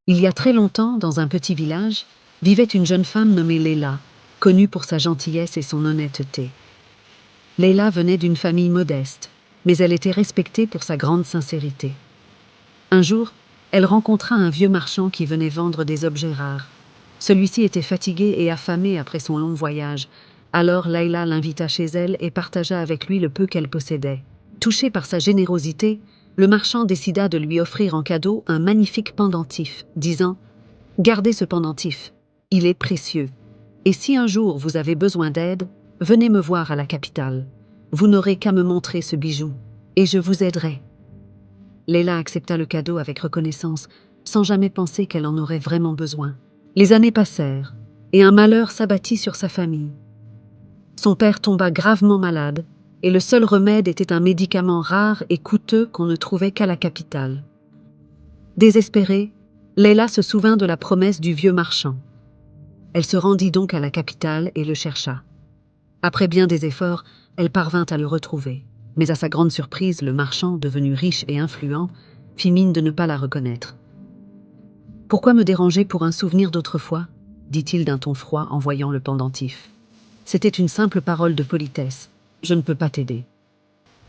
Il y a très longtemps, dans un petit village, vivait une jeune femme nommée Leila, connue pour sa gentillesse et son honnêteté. Leila venait d'une famille modeste, mais elle était respectée pour sa grande sincérité. Un jour, elle rencontra un vieux marchand qui venait vendre des objets rares. Celui-ci était fatigué et affamé après son long voyage. Alors Leila l'invita chez elle et partagea avec lui le peu qu'elle possédait. Touché par sa générosité, le marchand décida de lui offrir en cadeau un magnifique pendentif, disant « Gardez ce pendentif, il est précieux. Et si un jour vous avez besoin d'aide, venez me voir à la capitale. Vous n'aurez qu'à me montrer ce bijou, et je vous aiderai. » Leila accepta le cadeau avec reconnaissance, sans jamais penser qu'elle en aurait vraiment besoin. Les années passèrent, et un malheur s'abattit sur sa famille. Son père tomba gravement malade, et le seul remède était un médicament rare et coûteux qu'on ne trouvait qu'à la capitale. Désespérée, Leila se souvint de la promesse du vieux marchand. Elle se rendit donc à la capitale et le chercha. Après bien des efforts, elle parvint à le retrouver. Mais à sa grande surprise, le marchand, devenu riche et influent, fit mine de ne pas la reconnaître. « Pourquoi me déranger pour un souvenir d'autrefois ?» dit-il d'un ton froid en voyant le pendentif. « C'était une simple parole de politesse. Je ne peux pas t'aider. »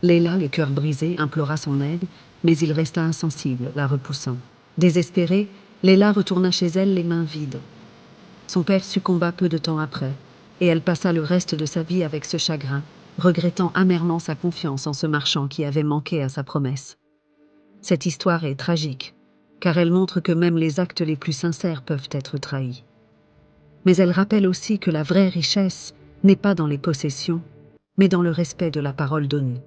Leila, le cœur brisé, implora son aide, mais il resta insensible, la repoussant. Désespérée, Leila retourna chez elle les mains vides. Son père succomba peu de temps après, et elle passa le reste de sa vie avec ce chagrin, regrettant amèrement sa confiance en ce marchand qui avait manqué à sa promesse. Cette histoire est tragique, car elle montre que même les actes les plus sincères peuvent être trahis. Mais elle rappelle aussi que la vraie richesse n'est pas dans les possessions, mais dans le respect de la parole donnée.